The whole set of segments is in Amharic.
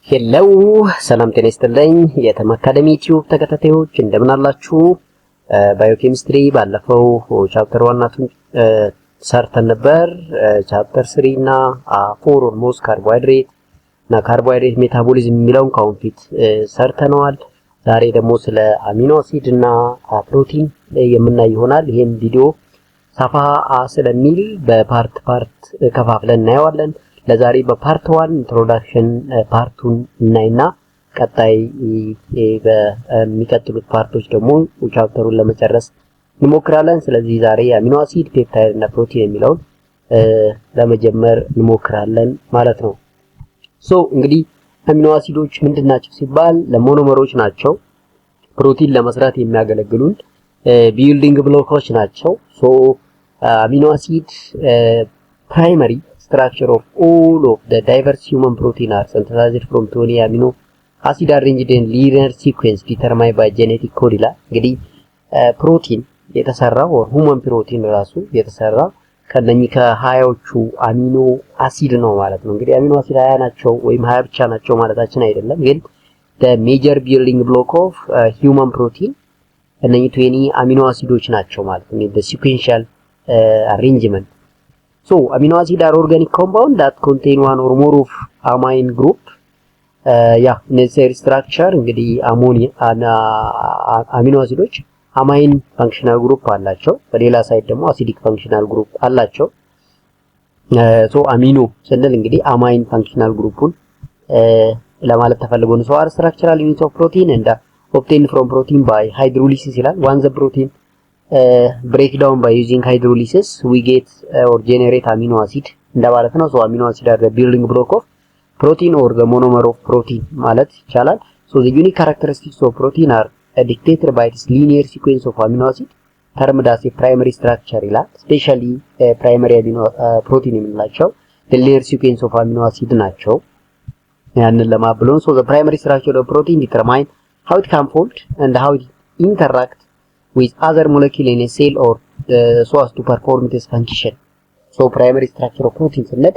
ሄሎ ሰላም ጤና ይስጥልኝ የኢተም አካዳሚ ዩቲዩብ ተከታታዮች እንደምን አላችሁ? ባዮኬሚስትሪ ባለፈው ቻፕተር 1 ሰርተን ነበር። ቻፕተር 3 እና 4 ኦልሞስት ካርቦሃይድሬት እና ካርቦሃይድሬት ሜታቦሊዝም የሚለውን ካውንፊት ሰርተነዋል። ዛሬ ደግሞ ስለ አሚኖ አሲድ እና ፕሮቲን የምናይ ይሆናል። ይሄን ቪዲዮ ሰፋ ስለሚል በፓርት ከፋፍለን እናየዋለን። ለዛሬ በፓርት 1 ኢንትሮዳክሽን ፓርቱን እናይና ቀጣይ በሚቀጥሉት ፓርቶች ደግሞ ቻፕተሩን ለመጨረስ እንሞክራለን። ስለዚህ ዛሬ አሚኖ አሲድ፣ ፔፕታይድ እና ፕሮቲን የሚለውን ለመጀመር እንሞክራለን ማለት ነው። እንግዲህ አሚኖ አሲዶች ምንድናቸው ሲባል ለሞኖመሮች ናቸው። ፕሮቲን ለመስራት የሚያገለግሉን ቢልዲንግ ብሎኮች ናቸው። አሚኖ አሲድ primary structure of all of the diverse human protein are synthesized from 20 amino acid arranged in linear sequence determined by genetic code ይላል። እንግዲህ ፕሮቲን የተሰራው ሁማን ፕሮቲን ራሱ የተሰራው ከነኚህ ከ20ዎቹ አሚኖ አሲድ ነው ማለት ነው። እንግዲህ አሚኖ አሲድ 20 ናቸው ወይም 20 ብቻ ናቸው ማለታችን አይደለም፣ ግን the major building block of human protein እነኚህ 20 አሚኖ አሲዶች ናቸው ማለት ነው። the sequential arrangement. So amino acid are organic compound that contain one or more of amine group. necessary structure እንግዲህ አሚኖ አሲዶች አማይን ፋንክሽናል ግሩፕ አላቸው። በሌላ ሳይድ ደግሞ አሲዲክ ፋንክሽናል ግሩፕ አላቸው። አሚኖ ስንል እንግዲህ አማይን ፋንክሽናል ግሩፑን ለማለት ተፈልጎ ነው። are structural units of protein and obtained from protein by hydrolysis ይላል። once the protein break down by using hydrolysis we get or generate amino acid እንደማለት ነው። amino acid are the building block of protein or the monomer of protein ማለት ይቻላል። the unique characteristics of protein are dictated by this linear sequence of amino acid termed as a primary structure ይላል። especially primary amino protein የምንላቸው the linear sequence of amino acid ናቸው። ያንን ለማብለው the primary structure of protein determine how it can fold and how it interact with other molecule in a cell or so as to perform its function. primary structure of protein ስንል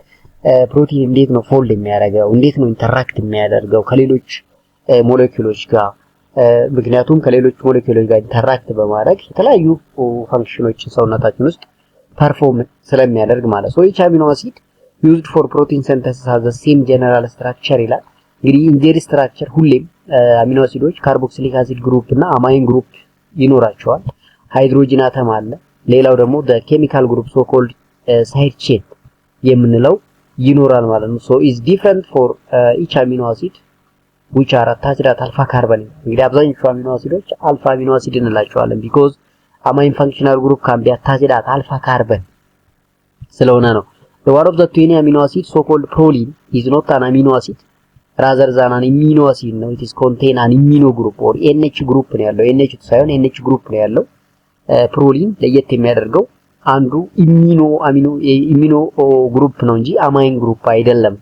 ፕሮቲን እንዴት ነው ፎልድ የሚያደርገው፣ እንዴት ነው ኢንተራክት የሚያደርገው ከሌሎች ሞሌኩሎች ጋር። ምክንያቱም ከሌሎች ሞሌኩሎች ጋር ኢንተራክት በማድረግ የተለያዩ ፋንክሽኖችን ሰውነታችን ውስጥ ፐርፎርም ስለሚያደርግ ማለት ነው። each amino acid used for protein synthesis has the same general structure ይላል። እንግዲህ ኢንጀሪ ስትራክቸር ሁሌም አሚኖ አሲዶች ካርቦክሲሊክ አሲድ ግሩፕ እና አማይን ግሩፕ ይኖራቸዋል። ሃይድሮጂን አተም አለ። ሌላው ደግሞ the chemical group so called side chain የምንለው ይኖራል ማለት ነው። is different for each amino acid which are attached at alpha carbon. እንግዲህ አብዛኞቹ አሚኖ አሲዶች አልፋ አሚኖ አሲድ እንላቸዋለን because amine functional group can be attached at alpha carbon ስለሆነ ነው። the one of the 20 amino acid so called proline is not an amino acid rather than an amino acid ነው። it is contain an amino group or NH group ነው ያለው። NH ሳይሆን NH group ነው ያለው። ፕሮሊን ለየት የሚያደርገው አንዱ ኢሚኖ ግሩፕ ነው እንጂ አማይን ግሩፕ አይደለም።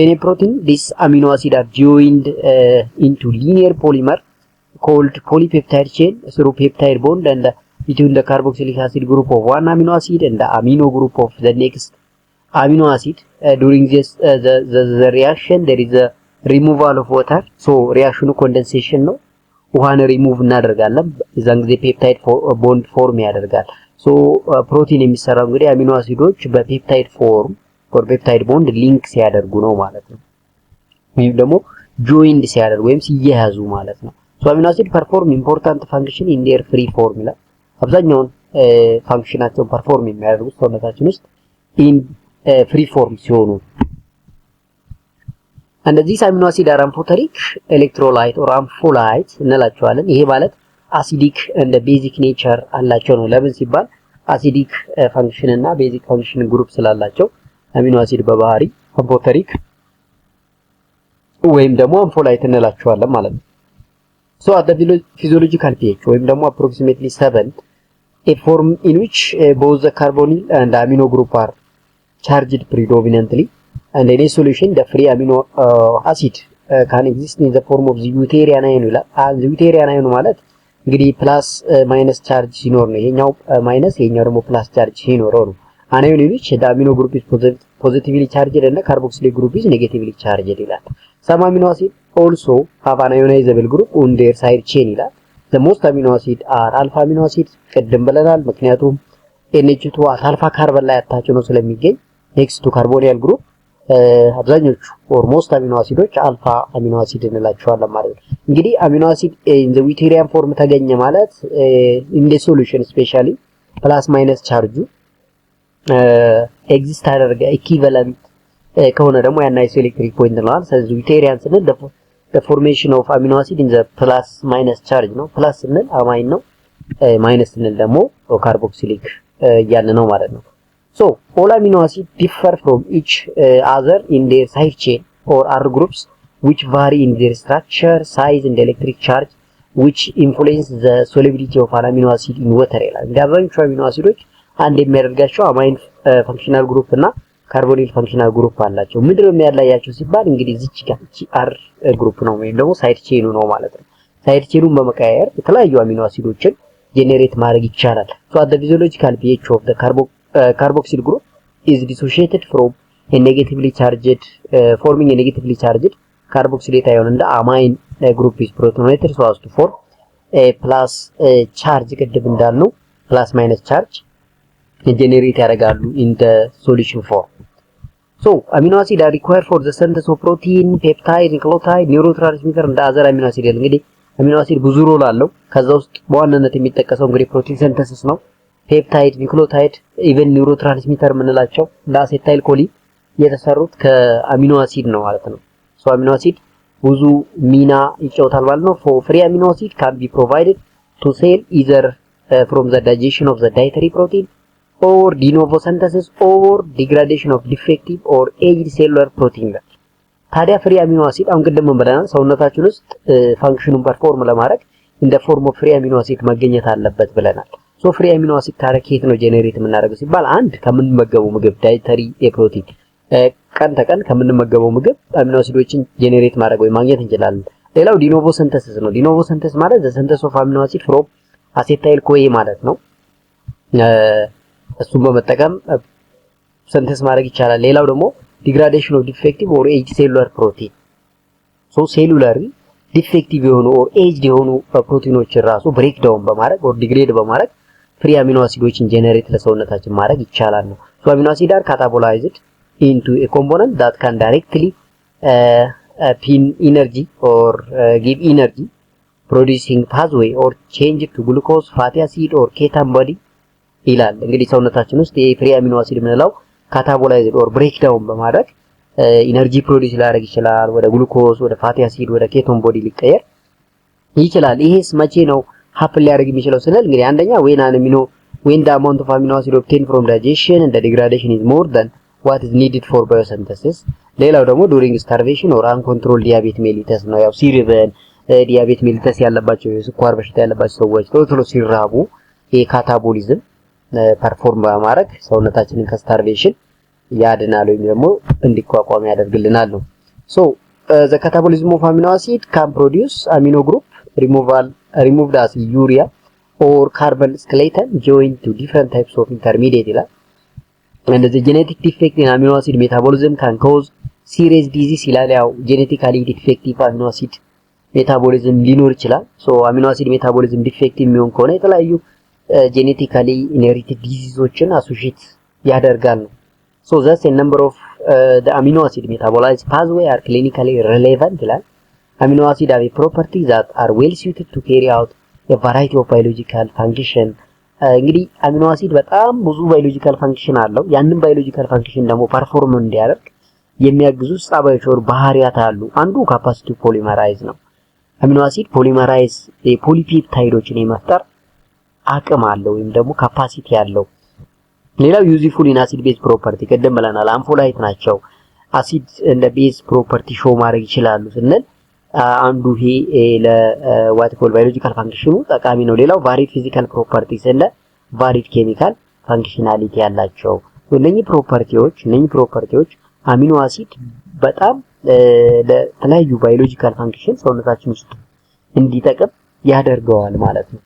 in a protein this amino acid are joined into linear polymer called polypeptide chain through peptide bond and between the carboxylic acid group of one amino acid and the amino group of the next amino acid. During this the reaction there is a removal of water. reaction condensation ነው። ውሃን ሪሙቭ እናደርጋለን። እዛን ጊዜ ፔፕታይድ ቦንድ ፎርም ያደርጋል። ፕሮቲን የሚሰራው እንግዲህ አሚኖ አሲዶች በፔፕታይድ ፎርም or ፔፕታይድ ቦንድ ሊንክ ሲያደርጉ ነው ማለት ነው። ወይም ደግሞ ጆይንድ ሲያደርጉ ወይም ሲያያዙ ማለት ነው። አሚኖ አሲድ perform important function in their free form ይላል። አብዛኛውን ፋንክሽናቸውን ፐርፎርም የሚያደርጉት ሰውነታችን ውስጥ in free form ሲሆኑ እንደዚህ አሚኖ አሲድ አምፎተሪክ ኤሌክትሮላይት or አምፎላይት እንላቸዋለን። ይሄ ማለት አሲዲክ እንደ ቤዚክ ኔቸር አላቸው ነው። ለምን ሲባል አሲዲክ ፋንክሽን እና ቤዚክ ፋንክሽን ግሩፕ ስላላቸው አሚኖ አሲድ በባህሪ አምፎተሪክ ወይም ደግሞ አምፎላይት እንላቸዋለን ማለት ነው። at the physiological pH ወይም ደግሞ approximately 7 a form in which both the carbonyl and amino group are charged predominantly and in a solution the free amino acid can exist in the form of deuterium ion ይላል። deuterium ion ማለት እንግዲህ ፕላስ ማይነስ ቻርጅ ሲኖር ነው። ይሄኛው ማይነስ ይሄኛው ደግሞ ፕላስ ቻርጅ ሲኖረው ነው። አናዮን which the amino group is positively charged and the carboxylic group is negatively charged ይላል። some amino acid also have an ionizable group on their side chain ይላል። the most amino acid are alpha amino acids ቅድም ብለናል። ምክንያቱም NH2 አልፋ ካርበን ላይ አታች ነው ስለሚገኝ next to carbonyl group አብዛኞቹ ኦልሞስት አሚኖ አሲዶች አልፋ አሚኖ አሲድ እንላቸዋለን ማለት ነው። እንግዲህ አሚኖ አሲድ in the deuterium form ተገኘ ማለት in the solution especially ፕላስ ማይነስ ቻርጁ ኤግዚስት አደረገ ኢኩቫለንት ከሆነ ደግሞ ያን አይሶኤሌክትሪክ ፖይንት ነው። ስለዚህ deuterium ስንል the formation of amino acid in the plus minus charge ነው። ፕላስ ስንል አማይን ነው፣ ማይነስ ስንል ደግሞ ካርቦክሲሊክ ያን ነው ማለት ነው። So all amino acids differ from each other in their side chain or R groups which vary in their structure, size and electric charge which influence the solubility of an amino acid in water ይላል። እንግዲህ አብዛኞቹ አሚኖ አሲዶች አንድ የሚያደርጋቸው አማይን ፋንክሽናል ግሩፕ እና ካርቦኒል ፋንክሽናል ግሩፕ አላቸው። ምንድነው የሚያለያያቸው ሲባል እንግዲህ እዚች ጋር እቺ አር ግሩፕ ነው ወይም ደግሞ ሳይድ ቼኑ ነው ማለት ነው። ሳይድ ቼኑን በመቀያየር የተለያዩ አሚኖ አሲዶችን ጄኔሬት ማድረግ ይቻላል። so at the physiological pH of the carboxyl group is dissociated from a negatively charged forming a negatively charged carboxylate ion and the amine group is protonated so as to form a plus charge ቅድም እንዳልነው plus minus charge generate ያደርጋሉ in the solution form. So amino acid are required for the synthesis of protein, peptide, nucleotide, neurotransmitter and other amino acid እንግዲህ አሚኖ አሲድ ብዙ ሮል አለው። ከዛ ውስጥ በዋናነት የሚጠቀሰው እንግዲህ ፕሮቲን ሲንተሲስ ነው። ፔፕታይድ፣ ኒውክሊዮታይድ፣ ኢቨን ኒውሮትራንስሚተር የምንላቸው እንደ አሴታይል ኮሊ የተሰሩት ከአሚኖ አሲድ ነው ማለት ነው። ሶ አሚኖ አሲድ ብዙ ሚና ይጫወታል ማለት ነው። for free amino acid can be provided to cell either from the digestion of the dietary protein or de novo synthesis or degradation of defective or aged cellular protein. ታዲያ ፍሪ አሚኖ አሲድ አሁን ቅድም ብለናል ሰውነታችን ውስጥ ፋንክሽኑን ፐርፎርም ለማድረግ እንደ ፎርም ኦፍ ፍሪ አሚኖ አሲድ መገኘት አለበት ብለናል። ሶ ፍሪ አሚኖ አሲድ ታዲያ ከየት ነው ጄኔሬት የምናደርገው ሲባል አንድ ከምንመገበው ምግብ ዳይተሪ የፕሮቲን ቀን ተቀን ከምንመገበው ምግብ አሚኖ አሲዶችን ጄኔሬት ማድረግ ወይ ማግኘት እንችላለን። ሌላው ዲኖቮ ሲንተሲስ ነው። ዲኖቮ ሲንተሲስ ማለት ዘ ሲንተሲስ ኦፍ አሚኖ አሲድ ፍሮም አሴታይል ኮኤ ማለት ነው። እሱን በመጠቀም ሲንተሲስ ማድረግ ይቻላል። ሌላው ደግሞ degradation of defective or aged cellular protein so cellularly defective የሆኑ or aged የሆኑ ፕሮቲኖችን ራሱ ብሬክ ዳውን በማድረግ or degrade በማድረግ ፍሪ አሚኖ አሲዶችን ጄኔሬት ለሰውነታችን ማድረግ ይቻላል ነው። so amino acids are catabolized into a component that can directly pin energy or give energy producing pathway or change to glucose fatty acid or ketone body ይላል። እንግዲህ ሰውነታችን ውስጥ የፍሪ አሚኖ አሲድ የምንለው ካታቦላይዝድ ኦር ብሬክ ዳውን በማድረግ ኢነርጂ ፕሮዲዩስ ሊያደርግ ይችላል። ወደ ግሉኮስ፣ ወደ ፋቲ አሲድ፣ ወደ ኬቶን ቦዲ ሊቀየር ይችላል። ይሄስ መቼ ነው ሀፕን ሊያደርግ የሚችለው ስንል እንግዲህ አንደኛ when the amount of amino acid obtained from digestion and the degradation is more than what is needed for biosynthesis. ሌላው ደግሞ during starvation or uncontrolled diabetes mellitus ነው። ያው ሲርበን ዲያቤት ሜሊተስ ያለባቸው የስኳር በሽታ ያለባቸው ሰዎች ቶሎ ሲራቡ የካታቦሊዝም ፐርፎርም በማድረግ ሰውነታችንን ከስታርቬሽን ያድናል ወይም ደግሞ እንዲቋቋም ያደርግልናል ነው። so the catabolism of amino acid can produce amino group removed as urea or carbon skeleton joined to different types of intermediate ይላል። and the genetic defect in amino acid metabolism can cause serious disease ይላል። ያው genetically defective amino acid metabolism ሊኖር ይችላል። so amino acid metabolism defective የሚሆን ከሆነ የተለያዩ genetically inherited diseases associate ያደርጋል። so thus a number of the amino acid metabolized pathway are clinically relevant ይላል። amino acid have a property that are well suited to carry out a variety of biological function እንግዲህ አሚኖ አሲድ በጣም ብዙ ባዮሎጂካል ፋንክሽን አለው። ያንን ባዮሎጂካል ፋንክሽን ደግሞ ፐርፎርም እንዲያደርግ የሚያግዙ ጸባዮች ወር ባህሪያት አሉ። አንዱ ካፓሲቲ ፖሊመራይዝ ነው። አሚኖ አሲድ ፖሊመራይዝ የፖሊፔፕታይዶችን የመፍጠር አቅም አለው ወይም ደግሞ ካፓሲቲ አለው። ሌላው ዩዝፉል ኢን አሲድ ቤዝ ፕሮፐርቲ ቀደም ብለናል። አምፎላይት ናቸው። አሲድ እንደ ቤዝ ፕሮፐርቲ ሾው ማድረግ ይችላሉ ስንል አንዱ ይሄ ለዋት ኮል ባዮሎጂካል ፋንክሽኑ ጠቃሚ ነው። ሌላው ቫሪድ ፊዚካል ፕሮፐርቲስ እንደ ቫሪድ ኬሚካል ፋንክሽናሊቲ ያላቸው እነኚህ ፕሮፐርቲዎች አሚኖ አሲድ በጣም ለተለያዩ ባዮሎጂካል ፋንክሽን ሰውነታችን ውስጥ እንዲጠቅም ያደርገዋል ማለት ነው።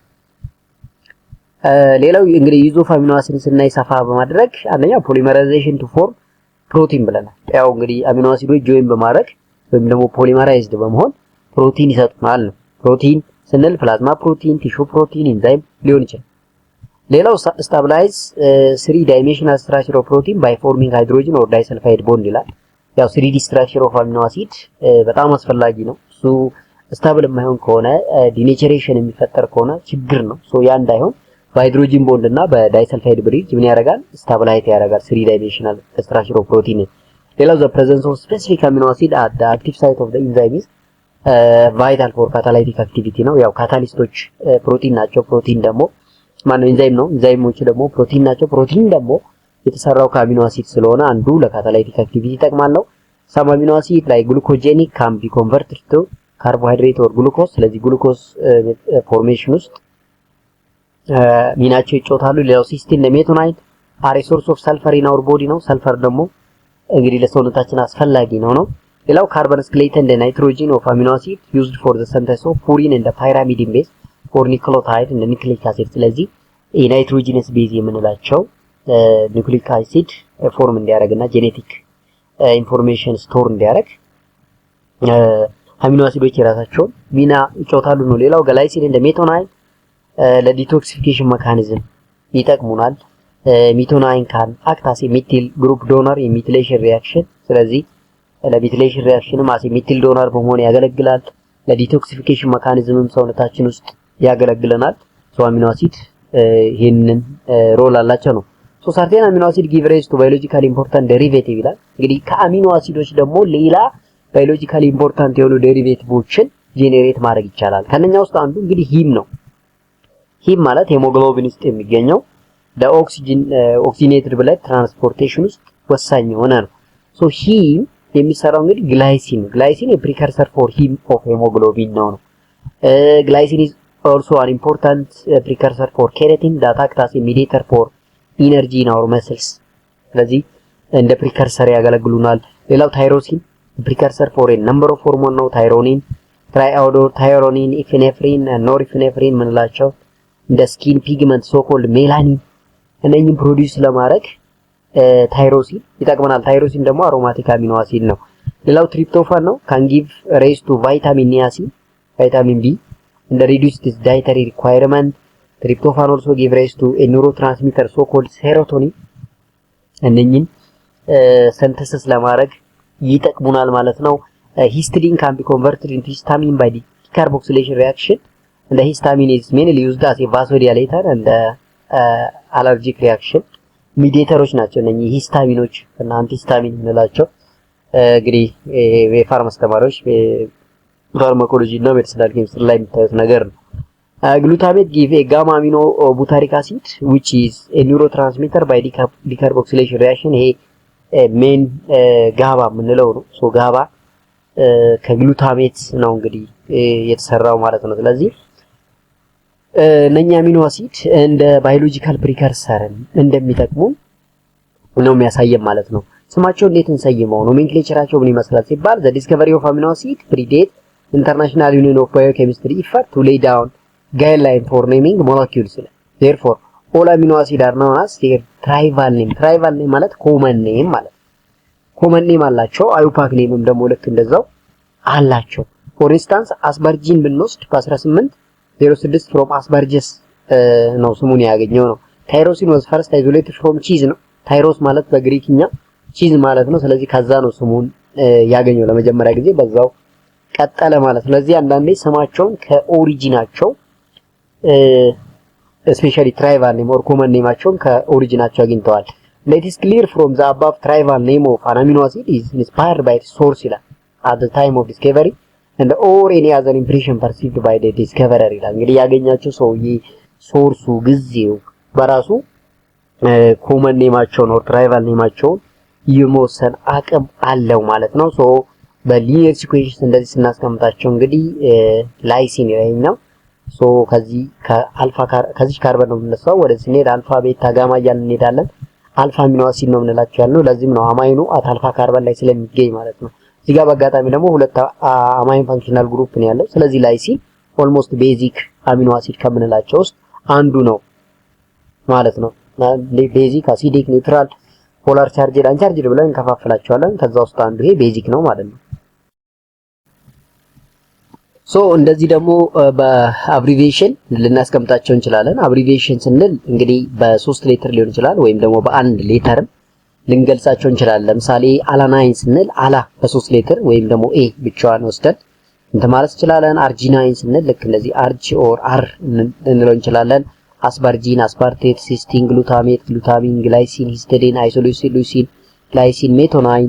ሌላው እንግዲህ ዩዝ ኦፍ አሚኖ አሲድ ስናይ ሰፋ በማድረግ አንደኛ ፖሊመራይዜሽን ቱ ፎርም ፕሮቲን ብለናል። ያው እንግዲህ አሚኖ አሲዶች ጆይን በማድረግ ወይም ደግሞ ፖሊመራይዝድ በመሆን ፕሮቲን ይሰጡናል ነው። ፕሮቲን ስንል ፕላዝማ ፕሮቲን፣ ቲሹ ፕሮቲን፣ ኢንዛይም ሊሆን ይችላል። ሌላው ስታብላይዝ 3 ዳይሜንሽናል ስትራክቸር ኦፍ ፕሮቲን ባይ ፎርሚንግ ሃይድሮጅን ኦር ዳይሰልፋይድ ቦንድ ይላል። ያው 3D ስትራክቸር ኦፍ አሚኖ አሲድ በጣም አስፈላጊ ነው። እሱ ስታብል የማይሆን ከሆነ ዲኔቸሬሽን የሚፈጠር ከሆነ ችግር ነው። ያ እንዳይሆን በሃይድሮጅን ቦንድ እና በዳይሰልፋይድ ብሪጅ ምን ያደርጋል? ስታብላይት ያደርጋል 3 ዳይሜንሽናል ስትራክቸር ኦፍ ፕሮቲን። ሌላው ዘ ፕሬዘንስ ኦፍ ስፔሲፊክ አሚኖ አሲድ አት ዘ አክቲቭ ሳይት ኦፍ ዘ ኢንዛይም ኢዝ ቫይታል ፎር ካታላይቲክ አክቲቪቲ ነው። ያው ካታሊስቶች ፕሮቲን ናቸው። ፕሮቲን ደግሞ ማነው? ኢንዛይም ነው። ኢንዛይሞች ደግሞ ፕሮቲን ናቸው። ፕሮቲን ደግሞ የተሰራው ከአሚኖ አሲድ ስለሆነ አንዱ ለካታላይቲክ አክቲቪቲ ይጠቅማል ነው። ሳም አሚኖ አሲድ ላይ ግሉኮጄኒክ ካን ቢ ኮንቨርትድ ቱ ካርቦሃይድሬት ኦር ግሉኮስ። ስለዚህ ግሉኮስ ፎርሜሽን ውስጥ ሚናቸው ይጫወታሉ። ሌላው ሲስቲን ለሜቶናይት አር ሶርስ ኦፍ ሰልፈር ኢን አወር ቦዲ ነው። ሰልፈር ደግሞ እንግዲህ ለሰውነታችን አስፈላጊ ነው። ሌላው ካርበን ስኬሌተን እንደ ናይትሮጂን ኦፍ አሚኖ አሲድ ዩዝድ ፎር ዘ ሲንተሲስ ኦፍ ፑሪን እንደ ፓይራሚዲን ቤዝ ኦር ኒክሊዮታይድ እንደ ኒክሊክ አሲድ። ስለዚህ የናይትሮጂነስ ቤዝ የምንላቸው ኒክሊክ አሲድ ፎርም እንዲያደርግና ጄኔቲክ ኢንፎርሜሽን ስቶር እንዲያደርግ አሚኖ አሲዶች የራሳቸውን ሚና ይጫወታሉ ነው። ሌላው ግላይሲን እንደ ሜቶናይን ለዲቶክሲፊኬሽን ሜካኒዝም ይጠቅሙናል። ሜቶናይን ካን አክት አስ ሚቲል ግሩፕ ዶነር የሚቲሌሽን ሪአክሽን። ስለዚህ ለሚቲሌሽን ሪአክሽንም አስ ሚቲል ዶነር በመሆን ያገለግላል። ለዲቶክሲፊኬሽን ሜካኒዝምም ሰውነታችን ውስጥ ያገለግለናል። አሚኖ አሲድ ይሄንን ሮል አላቸው ነው። ሰርቴን አሚኖ አሲድ ጊቭ ራይዝ ቱ ባዮሎጂካሊ ኢምፖርታንት ዴሪቬቲቭ ይላል። እንግዲህ ከአሚኖ አሲዶች ደግሞ ሌላ ባዮሎጂካሊ ኢምፖርታንት የሆኑ ዴሪቬቲቮችን ጄኔሬት ማድረግ ይቻላል። ከነኛ ውስጥ አንዱ እንግዲህ ሂም ነው። ሂም ማለት ሄሞግሎቢን ውስጥ የሚገኘው ኦክሲጅኔትድ ብለድ ትራንስፖርቴሽን ውስጥ ወሳኝ የሆነ ነው። ሂም የሚሰራው እንግዲህ ግላይሲን ነው። ግላይሲን የፕሪከርሰር ፎር ሂም ኦፍ ሄሞግሎቢን ነው። ግላይሲን ኢዝ ኦልሶ አን ኢምፖርታንት ፕሪከርሰር ፎር ኬራቲን ዳት አክት አስ ሜዲኤተር ፎር ኢነርጂ ኢን አወር መስልስ። ስለዚህ እንደ ፕሪከርሰር ያገለግሉናል። ሌላው ታይሮሲን ፕሪከርሰር ፎር ኤ ነምበር ኦፍ ሆርሞን ነው። ታይሮኒን፣ ትራይኦዶር፣ ታይሮኒን፣ ኢፊኔፍሪን፣ ኖርኢፊኔፍሪን ምንላቸው እንደ ስኪን ፒግመንት ሶኮልድ ሜላኒን እነኚህን ፕሮዲዩስ ለማድረግ ታይሮሲን ይጠቅመናል። ታይሮሲን ደግሞ አሮማቲክ አሚኖ አሲድ ነው። ሌላው ትሪፕቶፋን ነው። ካን ጊቭ ራይዝ ቱ ቫይታሚን ኒያሲን፣ ቫይታሚን ቢ እንደ ሪዲዩስድ ዳይተሪ ሪኳየርመንት። ትሪፕቶፋን ኦልሶ ጊቭ ራይዝ ቱ ኤ ኒውሮትራንስሚተር ሶኮልድ ሴሮቶኒን። እነኚህን ሲንተሲስ ለማድረግ ይጠቅሙናል ማለት ነው። ሂስቲዲን ካን ቢ ኮንቨርትድ ኢንቱ ሂስታሚን ባይ ዲካርቦክሲሌሽን ሪአክሽን። እንደ ሂስታሚን ኢዝ ሜንሊ ዩዝድ አስ ኤ ቫሶዲላተር እንደ አለርጂክ ሪአክሽን ሚዲኤተሮች ናቸው እነኚህ ሂስታሚኖች እና አንቲሂስታሚን እንላቸው። እንግዲህ የፋርማሲ ተማሪዎች ፋርማኮሎጂ እና ሜዲሲናል ኬሚስትሪ ላይ የምታዩት ነገር ነው። ግሉታሜት ጊቭ ኤ ጋማ አሚኖ ቡታሪክ አሲድ which is a neurotransmitter by decarboxylation reaction። ይሄ ሜን ጋባ የምንለው ነው። ጋባ ከግሉታሜት ነው እንግዲህ የተሰራው ማለት ነው። ስለዚህ እነኛ አሚኖ አሲድ እንደ ባዮሎጂካል ፕሪከርሰርን እንደሚጠቅሙ ነው የሚያሳየን ማለት ነው። ስማቸው እንዴት እንሰይመው? ኖሜንክሌቸራቸው ምን ይመስላል ሲባል the discovery of amino acid predate international union of biochemistry effort to lay down guideline for naming molecules. therefore all amino acid are known as their tribal name. tribal name ማለት common name ማለት common name አላቸው። አዩፓክ ኔምም ደግሞ ልክ እንደዛው አላቸው። for instance አስፐርጂን ብንወስድ በ1806 from አስፐርጀስ ነው ስሙን ያገኘው ነው። ታይሮሲን was first isolated from cheese ነው። ታይሮስ ማለት በግሪክኛ ቺዝ ማለት ነው። ስለዚህ ከዛ ነው ስሙን ያገኘው ለመጀመሪያ ጊዜ በዛው ቀጠለ ማለት ነው። ስለዚህ አንዳንዴ ስማቸውን ከኦሪጂናቸው especially tribal name or common nameአቸውን ከኦሪጂናቸው አግኝተዋል። It is clear from the above tribal name of an amino acid is inspired by its source ይላል at the time of discovery and or any other impression perceived by the discoverer ይላል። እንግዲህ ያገኛቸው ሰውዬ ሶርሱ ጊዜው በራሱ ኮመን ኔማቸውን or tribal ኔማቸውን የመወሰን አቅም አለው ማለት ነው። በሊኒየር ሲኩዌንስ እንደዚህ ስናስቀምጣቸው እንግዲህ ላይሲን ይለኛው ከዚህ ከዚህ ካርበን ነው የምንነሳው ወደዚህ እንሄድ አልፋ ቤታ ጋማ እያልን እንሄዳለን። አልፋ አሚኖ አሲድ ነው የምንላቸው ያለው ለዚህም ነው አማይኑ አት አልፋ ካርበን ላይ ስለሚገኝ ማለት ነው። እዚህ ጋር በአጋጣሚ ደግሞ ሁለት አማይን ፋንክሽናል ግሩፕ ነው ያለው። ስለዚህ ላይሲን ኦልሞስት ቤዚክ አሚኖ አሲድ ከምንላቸው ውስጥ አንዱ ነው ማለት ነው። ቤዚክ፣ አሲዲክ፣ ኒውትራል፣ ፖላር ቻርጅድ፣ አንቻርጅድ ብለን እንከፋፍላቸዋለን። ከዛ ውስጥ አንዱ ይሄ ቤዚክ ነው ማለት ነው። ሶ እንደዚህ ደግሞ በአብሪቪዬሽን ልናስቀምጣቸው እንችላለን። አብሪቪዬሽን ስንል እንግዲህ በ3 ሌተር ሊሆን ይችላል ወይም ደግሞ በአንድ ሌተር ልንገልጻቸው እንችላለን። ለምሳሌ አላናይን ስንል አላ በ3 ሌተር ወይም ደግሞ ኤ ብቻዋን ወስደን እንት ማለት እንችላለን። አርጂናይን ስንል ልክ እንደዚህ አርጂ ኦር አር እንለው እንችላለን። አስፓርጂን፣ አስፓርቴት፣ ሲስቲን፣ ግሉታሜት፣ ግሉታሚን፣ ግላይሲን፣ ሂስቲዲን፣ አይሶሉሲን፣ ሉሲን፣ ግላይሲን፣ ሜቶናይን፣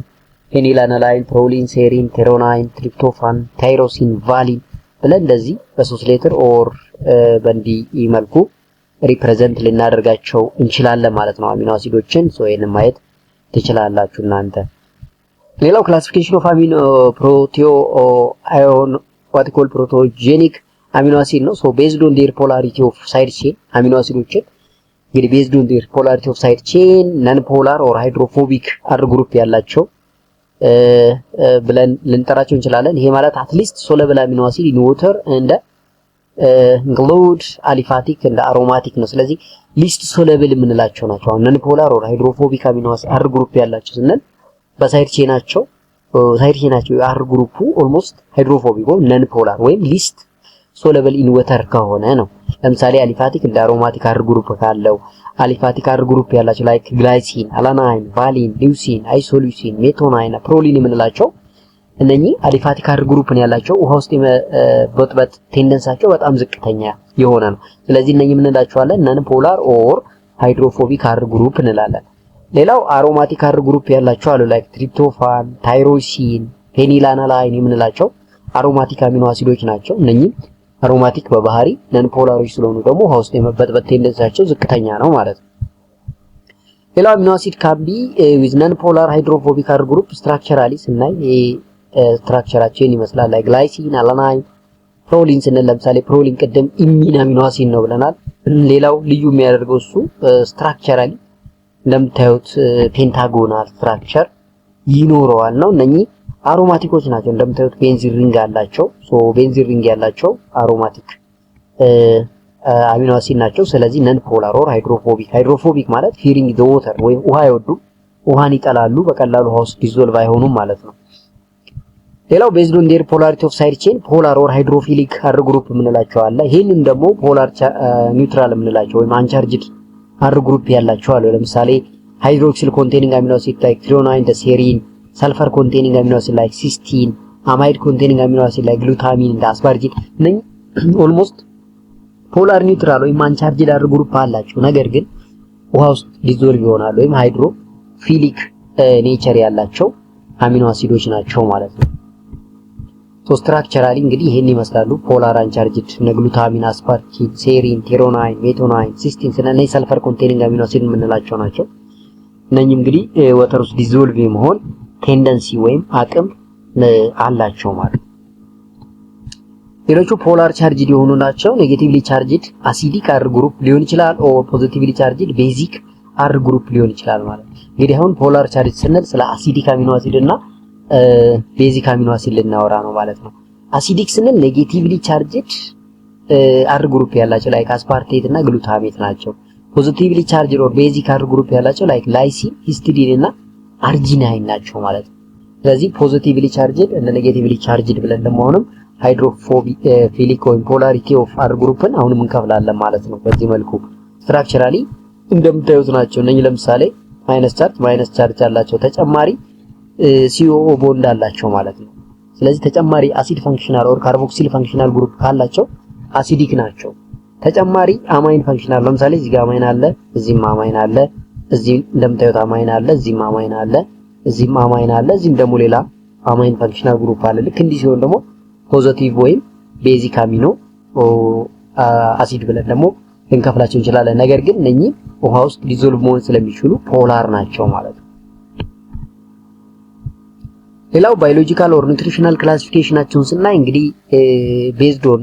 ፌኒላላናይን፣ ፕሮሊን፣ ሴሪን፣ ቴሮናይን፣ ትሪፕቶፋን፣ ታይሮሲን፣ ቫሊን ብለን እንደዚህ በ3 ሌተር ኦር በእንዲህ መልኩ ሪፕሬዘንት ልናደርጋቸው እንችላለን ማለት ነው አሚኖ አሲዶችን። ሶ ይሄንን ማየት ትችላላችሁ እናንተ። ሌላው ክላሲፊኬሽን ኦፍ አሚኖ ፕሮቲዮ አዮን ዋት ኮል ፕሮቶጄኒክ አሚኖ አሲድ ነው። ሶ ቤዝድ ኦን ዴር ፖላሪቲ ኦፍ ሳይድ ቼን አሚኖ አሲዶችን እንግዲህ ቤዝድ ኦን ዴር ፖላሪቲ ኦፍ ሳይድ ቼን ነን ፖላር ኦር ሃይድሮፎቢክ አር ግሩፕ ያላቸው ብለን ልንጠራቸው እንችላለን። ይሄ ማለት አትሊስት ሶለብል አሚኖ አሲድ ኢን ዋተር እንደ ኢንክሉድ አሊፋቲክ እንደ አሮማቲክ ነው። ስለዚህ ሊስት ሶለብል የምንላቸው ናቸው። አሁን ነን ፖላር ኦር ሃይድሮፎቢክ አሚኖ አሲድ አር ግሩፕ ያላቸው ስንል በሳይድ ቼናቸው አር ግሩፑ ኦልሞስት ሃይድሮፎቢክ ወይም ነን ፖላር ወይም ሊስት ሶለብል ኢን ዋተር ከሆነ ነው። ለምሳሌ አሊፋቲክ እንደ አሮማቲክ አር ግሩፕ ካለው አሊፋቲክ አር ግሩፕ ያላቸው ላይክ ግላይሲን፣ አላናይን፣ ቫሊን፣ ሊውሲን፣ አይሶሉሲን፣ ሜቶናይን፣ ፕሮሊን የምንላቸው እነኚህ አሊፋቲክ አር ግሩፕ ነው ያላቸው ውሃ ውስጥ የመበጥበጥ ቴንደንሳቸው በጣም ዝቅተኛ የሆነ ነው። ስለዚህ እነኚህ የምንላቸዋለን ነን ፖላር ኦር ሃይድሮፎቢክ አር ግሩፕ እንላለን። ሌላው አሮማቲክ አር ግሩፕ ያላቸው አሉ ላይክ ትሪፕቶፋን፣ ታይሮሲን፣ ፌኒላላናይን የምንላቸው አሮማቲክ አሚኖ አሲዶች ናቸው። እነኚህ አሮማቲክ በባህሪ ነን ፖላሮች ስለሆኑ ደግሞ ውሃ ውስጥ የመበጥበጥ ቴንደንሳቸው ዝቅተኛ ነው ማለት ነው። ሌላው አሚኖ አሲድ ካን ቢ ዊዝ ነን ፖላር ሃይድሮፎቢክ አር ግሩፕ ስትራክቸራሊ ስናይ ስትራክቸራቸውን ይመስላል ላይ ግላይሲን፣ አላናይን፣ ፕሮሊን ስንል ለምሳሌ ፕሮሊን ቅድም ኢሚን አሚኖ አሲድ ነው ብለናል። ሌላው ልዩ የሚያደርገው እሱ ስትራክቸራሊ እንደምታዩት ፔንታጎናል ስትራክቸር ይኖረዋል ነው። እነኚህ አሮማቲኮች ናቸው። እንደምታዩት ቤንዚን ሪንግ አላቸው። ሶ ቤንዚን ሪንግ ያላቸው አሮማቲክ አሚኖ አሲድ ናቸው። ስለዚህ ነን ፖላር ኦር ሃይድሮፎቢክ ማለት ፊሪንግ ዘ ዋተር ወይም ውሃ አይወዱም፣ ውሃን ይጠላሉ፣ በቀላሉ ውሃ ውስጥ ዲዞልቭ አይሆኑም ማለት ነው። ሌላው ቤዝድ ኦን ዴር ፖላሪቲ ኦፍ ሳይድ ቼን ፖላር ኦር ሃይድሮፊሊክ አር ግሩፕ የምንላቸው አለ። ይሄንን ደግሞ ፖላር ኒውትራል የምንላቸው ወይም አንቻርጅድ አር ግሩፕ ያላቸው አለ። ለምሳሌ ሃይድሮክሲል ኮንቴኒንግ አሚኖ አሲድ ላይክ ትሪዮናይን፣ ሴሪን፣ ሰልፈር ኮንቴኒንግ አሚኖ አሲድ ላይክ ሲስቲን፣ አማይድ ኮንቴኒንግ አሚኖ አሲድ ላይክ ግሉታሚን እንደ አስፓርጂን ነኝ ኦልሞስት ፖላር ኒውትራል ወይም አንቻርጅድ አር ግሩፕ አላቸው። ነገር ግን ውሃ ውስጥ ዲዞልቭ ይሆናሉ ወይም ሃይድሮፊሊክ ኔቸር ያላቸው አሚኖ አሲዶች ናቸው ማለት ነው። ሶ ስትራክቸራሊ እንግዲህ ይሄን ይመስላሉ። ፖላር አንቻርጅድ ግሉታሚን፣ አስፓርጂን፣ ሴሪን፣ ቴሮናይን፣ ሜቶናይን፣ ሲስቲን ስለነዚህ ሰልፈር ኮንቴኒንግ አሚኖ አሲድ የምንላቸው ናቸው። እነኚህ እንግዲህ ወተር ውስጥ ዲዞልቭ የመሆን ቴንደንሲ ወይም አቅም አላቸው ማለት ነው። ሌሎቹ ፖላር ቻርጅድ የሆኑ ናቸው። ኔጌቲቭሊ ቻርጅድ አሲዲክ አር ግሩፕ ሊሆን ይችላል ኦር ፖዚቲቭሊ ቻርጅድ ቤዚክ አር ግሩፕ ሊሆን ይችላል ማለት ነው። እንግዲህ አሁን ፖላር ቻርጅ ስንል ስለ አሲዲክ አሚኖ አሲድ እና ቤዚክ አሚኖ አሲድ ልናወራ ነው ማለት ነው። አሲዲክ ስንል ኔጌቲቭሊ ቻርጅድ አር ግሩፕ ያላቸው ላይክ አስፓርቴት እና ግሉታሜት ናቸው። ፖዚቲቭሊ ቻርጅድ ኦር ቤዚክ አር ግሩፕ ያላቸው ላይክ ላይሲን፣ ሂስቲዲን እና አርጂናይን ናቸው ማለት ነው። ስለዚህ ፖዚቲቭሊ ቻርጅድ እና ኔጌቲቭሊ ቻርጅድ ብለን ደግሞ አሁንም ሃይድሮፊሊክ ወይም ፖላሪቲ ኦፍ አር ግሩፕን አሁንም እንከፍላለን ማለት ነው። በዚህ መልኩ ስትራክቸራሊ እንደምታዩት ናቸው። እነኚህ ለምሳሌ ማይነስ ቻርጅ አላቸው፣ ተጨማሪ ሲኦኦ ቦንድ አላቸው ማለት ነው። ስለዚህ ተጨማሪ አሲድ ፈንክሽናል ኦር ካርቦክሲል ፈንክሽናል ግሩፕ ካላቸው አሲዲክ ናቸው። ተጨማሪ አማይን ፈንክሽናል ለምሳሌ እዚህ ጋር አማይን አለ፣ እዚህም አማይን አለ፣ እዚህ እንደምታዩት አማይን አለ፣ እዚህም አማይን አለ፣ እዚህም አማይን አለ፣ እዚህም ደግሞ ሌላ አማይን ፈንክሽናል ግሩፕ አለ። ልክ እንዲህ ሲሆን ደግሞ ፖዚቲቭ ወይም ቤዚክ አሚኖ አሲድ ብለን ደግሞ ልንከፍላቸው እንችላለን። ነገር ግን እነኚህ ውሃ ውስጥ ዲዞልቭ መሆን ስለሚችሉ ፖላር ናቸው ማለት ነው። ሌላው ባዮሎጂካል ኦር ኒውትሪሽናል ክላሲፊኬሽናቸውን ስናይ እንግዲህ ቤዝድ ኦን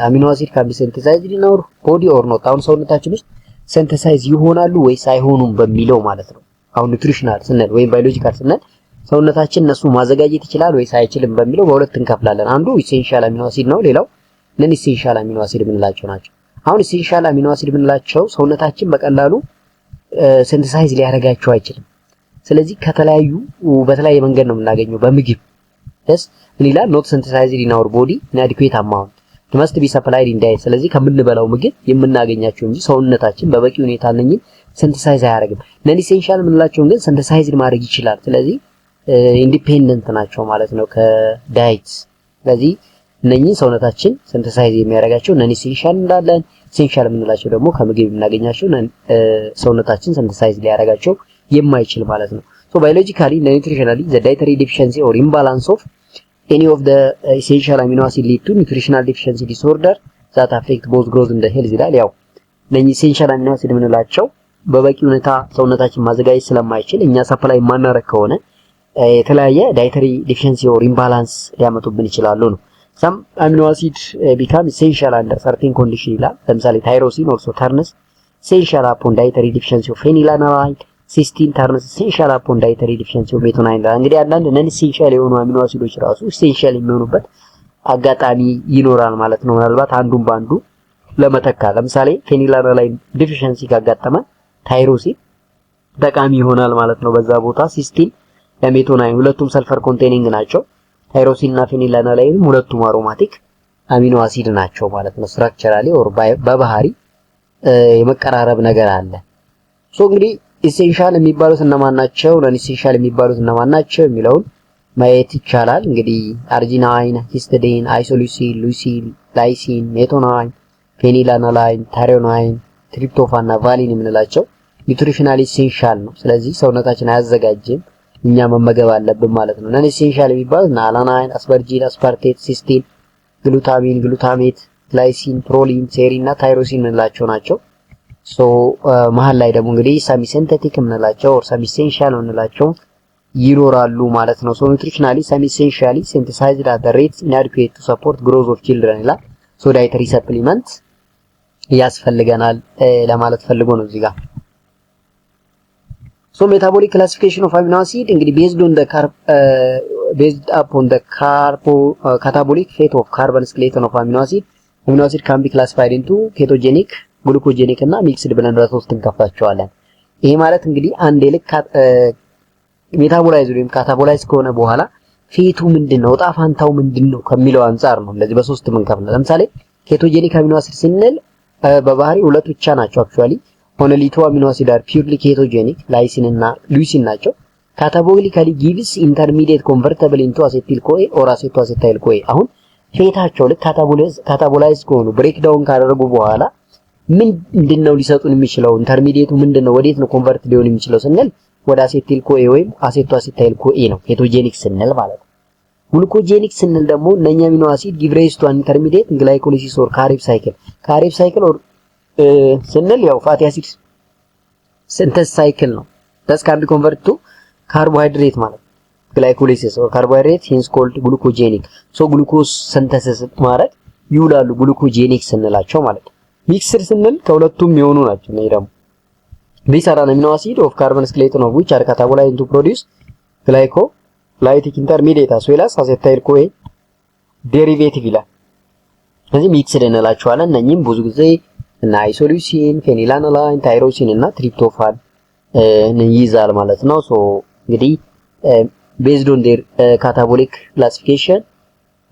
አሚኖ አሲድ ካን ቢ ሲንተሳይዝድ ኢን አወር ቦዲ ኦር ኖት፣ አሁን ሰውነታችን ውስጥ ሲንተሳይዝ ይሆናሉ ወይስ አይሆኑም በሚለው ማለት ነው። አሁን ኒውትሪሽናል ስንል ወይም ባዮሎጂካል ስንል ሰውነታችን እነሱ ማዘጋጀት ይችላል ወይስ አይችልም በሚለው በሁለት እንከፍላለን። አንዱ ኢሴንሻል አሚኖ አሲድ ነው፣ ሌላው ነን ኢሴንሻል አሚኖ አሲድ የምንላቸው ናቸው። አሁን ኢሴንሻል አሚኖ አሲድ የምንላቸው ሰውነታችን በቀላሉ ሲንተሳይዝ ሊያደርጋቸው አይችልም። ስለዚህ በተለያየ መንገድ ነው የምናገኘው። በምግብ yes ምን ይላል not synthesized in our body in adequate amount it must be supplied in diet ስለዚህ ከምንበላው ምግብ የምናገኛቸው እንጂ ሰውነታችን በበቂ ሁኔታ እነኚህን ሲንተሳይዝ አያደርግም ነን ኢሴንሻል ምንላቸውን ግን ሲንተሳይዝ ማድረግ ይችላል ስለዚህ ኢንዲፔንደንት ናቸው ማለት ነው ከዳይት ስለዚህ እነኚህን ሰውነታችን ሲንተሳይዝ የሚያደርጋቸው ነን ኢሴንሻል እንዳለን ኢሴንሻል ምንላቸው ደግሞ ከምግብ የምናገኛቸው ሰውነታችን ሲንተሳይዝ ሊያደርጋቸው የማይችል ማለት ነው so biologically nutritionally the dietary deficiency or imbalance of any of the essential amino acid lead to nutritional deficiency disorder that affect both growth and health ይላል ያው እነኚህ essential amino acid ምንላቸው በበቂ ሁኔታ ሰውነታችን ማዘጋጀት ስለማይችል እኛ ሰፕላይ ማናረክ ከሆነ የተለያየ dietary deficiency or imbalance ሊያመጡብን ይችላሉ ነው some amino acid become essential under certain condition ይላል ለምሳሌ tyrosine also turns essential upon dietary deficiency of phenylalanine cysteine turns essential upon dietary deficiency of methionine እንግዲህ አንዳንድ ነን essential የሆኑ አሚኖ አሲዶች ራሱ essential የሚሆኑበት አጋጣሚ ይኖራል ማለት ነው ምናልባት አንዱን ባንዱ ለመተካ ለምሳሌ phenylalanine deficiency ካጋጠመ ታይሮሲን ጠቃሚ ይሆናል ማለት ነው በዛ ቦታ ሲስቲን ለሜቶናይን ሁለቱም ሰልፈር ኮንቴኒንግ ናቸው ታይሮሲን እና ፌኒላላናይን ሁለቱም አሮማቲክ አሚኖ አሲድ ናቸው ማለት ነው ስትራክቸራሊ ኦር በባህሪ የመቀራረብ ነገር አለ ሶ እንግዲህ ኢሴንሻል የሚባሉት እነማን ናቸው ነን ኢሴንሻል የሚባሉት እነማን ናቸው የሚለውን ማየት ይቻላል እንግዲህ አርጂናይን ሂስቲዲን አይሶሉሲን ሉሲን ላይሲን ሜቶናይን ፌኒላላናይን ታይሮናይን ትሪፕቶፋን እና ቫሊን የምንላቸው ኒውትሪሽናል ኢሴንሻል ነው ስለዚህ ሰውነታችን አያዘጋጅም እኛ መመገብ አለብን ማለት ነው ነን ኢሴንሻል የሚባሉት አላናይን አስፐርጂን አስፓርቴት ሲስቲን ግሉታሚን ግሉታሜት ግላይሲን ፕሮሊን ሴሪን እና ታይሮሲን የምንላቸው ናቸው ሶ መሃል ላይ ደግሞ እንግዲህ ሰሚ ሲንቴቲክ የምንላቸው ኦር ሰሚ ኢሴንሻል የምንላቸው ይኖራሉ ማለት ነው ሶ ኒውትሪሽናሊ ሰሚ ኢሴንሻሊ ሲንተሳይዝድ አት ዘ ሬት inadequate to support growth of children ይላል ሶ ዳይተሪ ሰፕሊመንት ያስፈልገናል ለማለት ፈልጎ ነው እዚህ ጋር so metabolic classification of amino acid እንግዲህ based upon the catabolic fate of carbon skeleton of amino acid can be classified into ketogenic glucogenic እና mixed ብለን በሶስት እንከፍላቸዋለን ይሄ ማለት እንግዲህ አንድ ልክ ሜታቦላይዝ ወይም ካታቦላይዝ ከሆነ በኋላ ፌቱ ምንድነው ጣፋንታው ምንድነው ከሚለው አንፃር ነው እንደዚህ በሶስት መንከፍል ለምሳሌ ኬቶጄኒክ አሚኖ አሲድ ስንል በባህሪ ሁለት ብቻ ናቸው አክቹአሊ only two amino acids are purely ketogenic lysine እና leucine ናቸው catabolic gives intermediate convertible into acetyl CoA or acetoacetyl CoA አሁን ፌታቸው ልክ ካታቦላይዝ ከሆኑ ብሬክ ዳውን ካደረጉ በኋላ ምንድነው ሊሰጡን የሚችለው ኢንተርሚዲየቱ ምንድነው ወዴት ነው ኮንቨርት ሊሆን የሚችለው ስንል ወደ አሴቲል CoA ወይም acetoacetyl CoA ነው ኬቶጄኒክ ስንል ማለት ነው ግሉኮጄኒክ ስንል ደግሞ እነኛ አሚኖ አሲድ give rise to an intermediate glycolysis or Krebs cycle or ስንል ያው ፋቲ አሲድ ሲንተስ ሳይክል ነው that can be converted to carbohydrate ማለት glycolysis or carbohydrate hence called glucogenic so glucose synthesis ማለት ይውላሉ glucogenic ስንላቸው ማለት ሚክስድ ስንል ከሁለቱም የሆኑ ናቸው ነው ደግሞ these are amino acid of carbon skeleton of which are catabolized to produce glycolytic intermediate as well as acetyl CoA derivative ይላል ስለዚህ ሚክስድ እንላቸዋለን እነኚህም ብዙ ጊዜ እና አይሶሉሲን ፌኒላላናይን ታይሮሲን እና ትሪፕቶፋን ይይዛል ማለት ነው ሶ እንግዲህ based on their catabolic classification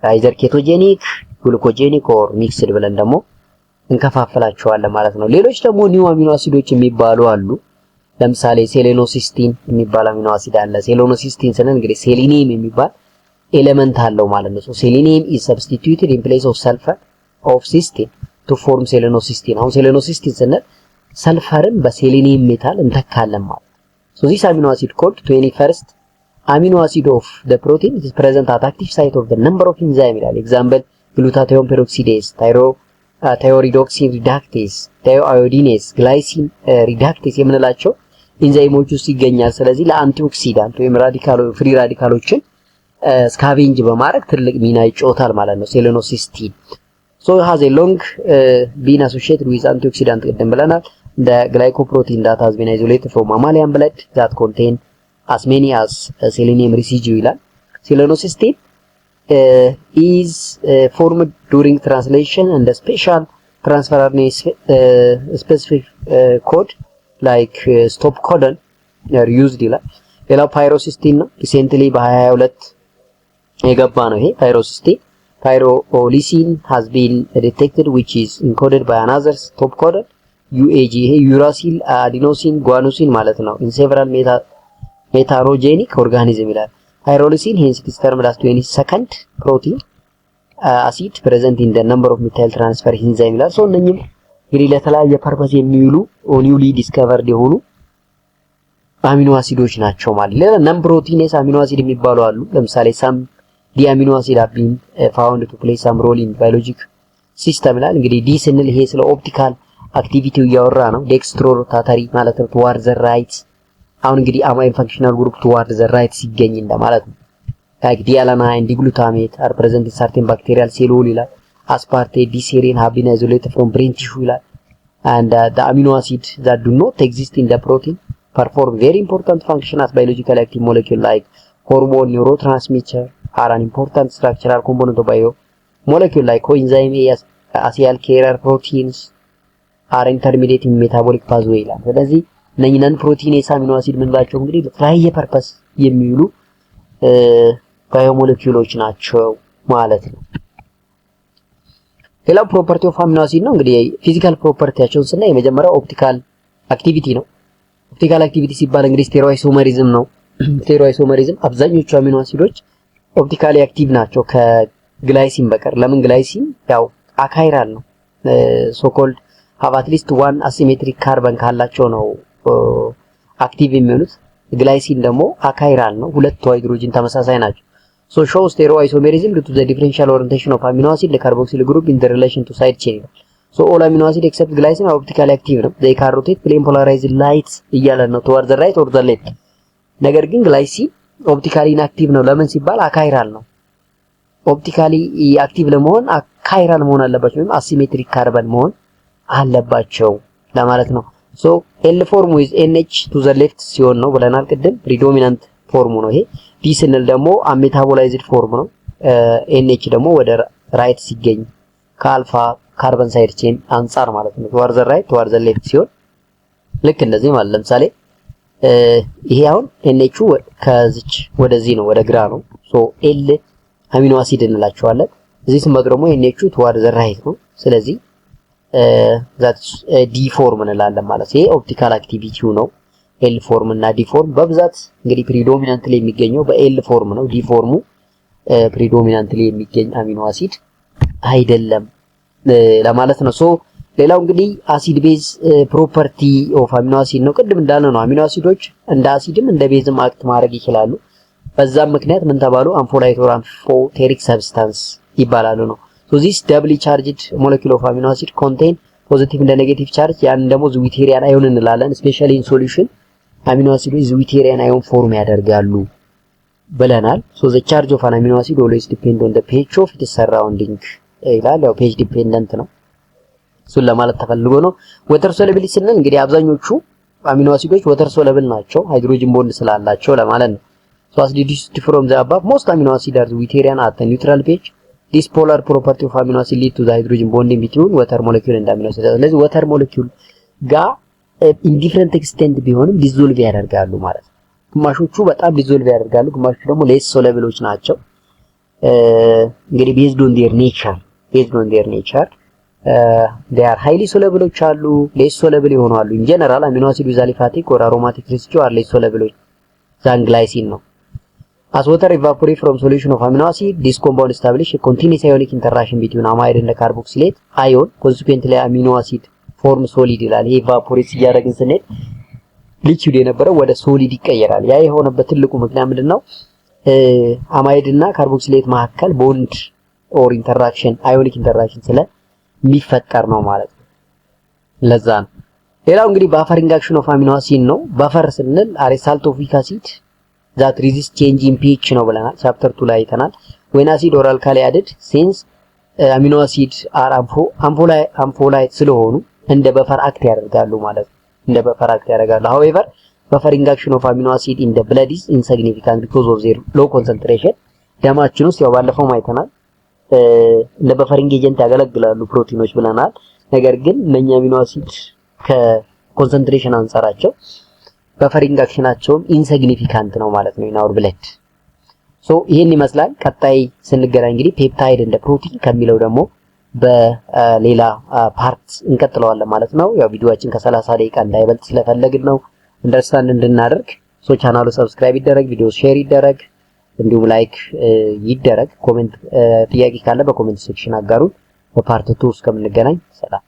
either ketogenic glucogenic or mixed ብለን ደግሞ እንከፋፈላቸዋለን ማለት ነው ሌሎች ደግሞ ኒው አሚኖ አሲዶች የሚባሉ አሉ ለምሳሌ ሴሌኖሲስቲን የሚባል አሚኖ አሲድ አለ ሴሌኖሲስቲን ስንል እንግዲህ ሴሊኒየም የሚባል ኤሌመንት አለው ማለት ነው ሶ ሴሊኒየም is substituted in place of sulfur of cysteine to form selenocysteine አሁን selenocysteine ስንል ሰልፈርን በሴሌኒየም ሜታል እንተካለን ማለት so this amino acid called 21st amino acid of the protein is present at active site of the number of enzyme ይላል example glutathione peroxidase thioredoxin reductase thioiodinase glycine reductase የምንላቸው ኢንዛይሞች ውስጥ ይገኛል ስለዚህ ለአንቲኦክሲዳንት ወይም ፍሪ ራዲካሎችን ስካቬንጅ በማድረግ ትልቅ ሚና ይጫወታል ማለት ነው selenocysteine so it has a long been associated with antioxidant ቅድም ብለናል the glycoprotein that has been isolated from mammalian blood that contain as many as selenium residue ይላል selenocysteine is formed during translation and the special transfer RNA specific code like stop codon are used ይላል ሌላው pyrocysteine ነው recently በ22 የገባ ነው ይሄ ታይሮሲስቲን ታይሮሊሲን has been detected which is encoded by another top codon UAG ይሄ ዩራሲል አዲኖሲን ጓኖሲን ማለት ነው in several methanogenic organism ይላል ታይሮሊሲን hence it is termed as 22nd protein acid present in the number of methyl transfer enzyme ይላል ሶ እነኚህ እንግዲህ ለተለያየ ፐርፐስ የሚውሉ ኒውሊ ዲስከቨርድ የሆኑ አሚኖ አሲዶች ናቸው ማለት ሌላ ነን ፕሮቲኔስ አሚኖ አሲድ የሚባሉ አሉ ለምሳሌ ሳም ዲ አሚኖ አሲድ have been found to play some role in biologic system ይላል እንግዲህ ዲ ስንል ይሄ ስለ ኦፕቲካል አክቲቪቲው ያወራ ነው ዴክስትሮ ሮታተሪ ማለት ነው toward the right አሁን እንግዲህ አማይን ፋንክሽናል ግሩፕ toward the right ሲገኝ እንደማለት ነው like dialanine diglutamate are present in certain bacterial cell wall ይላል aspartate d-serine have been isolated from brain tissue ይላል and the amino acid that do not exist in the protein perform very important function as biologically active molecule like hormone neurotransmitter are an important structural component of bio molecule like coenzyme acyl carrier proteins are intermediate in metabolic pathway ይላል ስለዚህ ነን ፕሮቲኔስ አሚኖ አሲድ ምንላቸው እንግዲህ ለተለያየ ፐርፐስ የሚውሉ ባዮሞሌኩሎች ናቸው ማለት ነው ሌላው ፕሮፐርቲ ኦፍ አሚኖ አሲድ ነው እንግዲህ ፊዚካል ፕሮፐርቲያቸውን ስናይ የመጀመሪያው ኦፕቲካል አክቲቪቲ ነው ኦፕቲካል አክቲቪቲ ሲባል እንግዲህ ስቴሮአይሶመሪዝም ነው ስቴሮአይሶመሪዝም አብዛኞቹ አሚኖ አሲዶች ኦፕቲካሊ አክቲቭ ናቸው ከግላይሲን በቀር ለምን ግላይሲን ያው አካይራል ነው ሶ ኮልድ have at least one asymmetric carbon ካላቸው ነው አክቲቭ የሚሆኑት ግላይሲን ደግሞ አካይራል ነው ሁለቱ ሃይድሮጅን ተመሳሳይ ናቸው so show stereoisomerism due to the differential orientation of amino acid the carboxyl group in the relation to side chain so all amino acid except glycine are optically active ነው they can rotate plane polarized light እያለ ነው toward the right or the left ነገር ግን ግላይሲን ኦፕቲካሊ ኢንአክቲቭ ነው ለምን ሲባል አካይራል ነው ኦፕቲካሊ አክቲቭ ለመሆን አካይራል መሆን አለባቸው ወይም አሲሜትሪክ ካርበን መሆን አለባቸው ለማለት ነው so L form with NH to the left ሲሆን ነው ብለናል ቅድም predominant ፎርሙ ነው ይሄ ዲ ስንል ደግሞ አሜታቦላይዝድ ፎርም ነው NH ደግሞ ወደ ራይት ሲገኝ ከአልፋ ካርበን ሳይድ ቼን አንፃር ማለት ነው toward the right toward the left ሲሆን ልክ እንደዚህ ማለት ለምሳሌ ይሄ አሁን NH ከዚች ወደዚህ ነው ወደ ግራ ነው so L አሚኖ አሲድ እንላቸዋለን እዚህ ስንመጣ ደግሞ NH toward the right ነው ስለዚህ that's D ፎርም እንላለን ማለት ይሄ ኦፕቲካል አክቲቪቲው ነው L ፎርም እና D ፎርም በብዛት እንግዲህ ፕሪዶሚናንትሊ የሚገኘው በኤል ፎርም ነው D ፎርሙ ፕሪዶሚናንትሊ የሚገኝ አሚኖ አሲድ አይደለም ለማለት ነው ሶ ሌላው እንግዲህ አሲድ ቤዝ ፕሮፐርቲ ኦፍ አሚኖ አሲድ ነው ቅድም እንዳልነው ነው አሚኖ አሲዶች እንደ አሲድም እንደ ቤዝም አክት ማድረግ ይችላሉ በዛም ምክንያት ምን ተባሉ አምፎላይት ኦር አምፎቴሪክ ሰብስታንስ ይባላሉ ነው so this doubly charged molecule of amino acid contain positive and negative charge ያን ደግሞ ዝዊቴሪያን አዮን እንላለን especially in solution አሚኖ አሲዶች ዝዊቴሪያን አዮን ፎርም ያደርጋሉ ብለናል so the charge of an amino acid always depend on the pH of its surrounding ይላል ያው pH dependent ነው እሱን ለማለት ተፈልጎ ነው water soluble ስንል እንግዲህ አብዛኞቹ አሚኖ አሲዶች water soluble ናቸው ሃይድሮጅን ቦንድ ስላላቸው ለማለት ነው so as deduced from the above most amino acids are zwitterian at the neutral pH this polar property of amino acid lead to the hydrogen bonding between water molecule and amino acid ስለዚህ water molecule ጋር in different extent ቢሆንም ዲዞልቭ ያደርጋሉ ማለት ነው ግማሾቹ በጣም ዲዞልቭ ያደርጋሉ ግማሾቹ ደግሞ less soluble ናቸው እንግዲህ based on their nature they are highly soluble አሉ less soluble ይሆናሉ in general amino acid with aliphatic or aromatic residue are less soluble than glycine ነው as water evaporates from solution of amino acid this compound establish a continuous ionic interaction between amide and carboxylate ion consequently amino acid form solid ይላል evaporate ያደረግን ስንል liquid የነበረው ወደ solid ይቀየራል ያ የሆነበት ትልቁ ምክንያት ምንድነው አማይድ እና ካርቦክሲሌት መካከል ቦንድ ኦር ኢንተራክሽን አዮኒክ ኢንተራክሽን ስለሚፈጠር ነው ማለት ነው ለዛ ነው ሌላው እንግዲህ ባፈሪንግ አክሽን ኦፍ አሚኖ አሲድ ነው ባፈር ስንል አሬሳልቶፊክ አሲድ that resist change in pH ነው ብለናል ቻፕተር 2 ላይ አይተናል when acid or alkali added since amino acids are ampholyte ስለሆኑ እንደ በፈር አክት ያደርጋሉ ማለት ነው እንደ በፈር አክት ያደርጋሉ however buffering action of amino acid in the blood is insignificant because of their low concentration ደማችን ውስጥ ያው ባለፈው አይተናል እንደ በፈሪንግ ኤጀንት ያገለግላሉ ፕሮቲኖች ብለናል ነገር ግን እነኛ አሚኖ አሲድ ከኮንሰንትሬሽን አንፃራቸው በፈሪንግ አክሽናቸውም ኢንሲግኒፊካንት ነው ማለት ነው in our blood ሶ ይሄን ይመስላል። ቀጣይ ስንገናኝ እንግዲህ ፔፕታይድ እንደ ፕሮቲን ከሚለው ደግሞ በሌላ ፓርት እንቀጥለዋለን ማለት ነው። ያው ቪዲዮአችን ከ30 ደቂቃ እንዳይበልጥ ስለፈለግን ነው አንደርስታንድ እንድናደርግ። ሶ ቻናሉ ሰብስክራይብ ይደረግ፣ ቪዲዮ ሼር ይደረግ፣ እንዲሁም ላይክ ይደረግ። ኮሜንት ጥያቄ ካለ በኮሜንት ሴክሽን አጋሩን። በፓርት 2 እስከምንገናኝ ሰላም።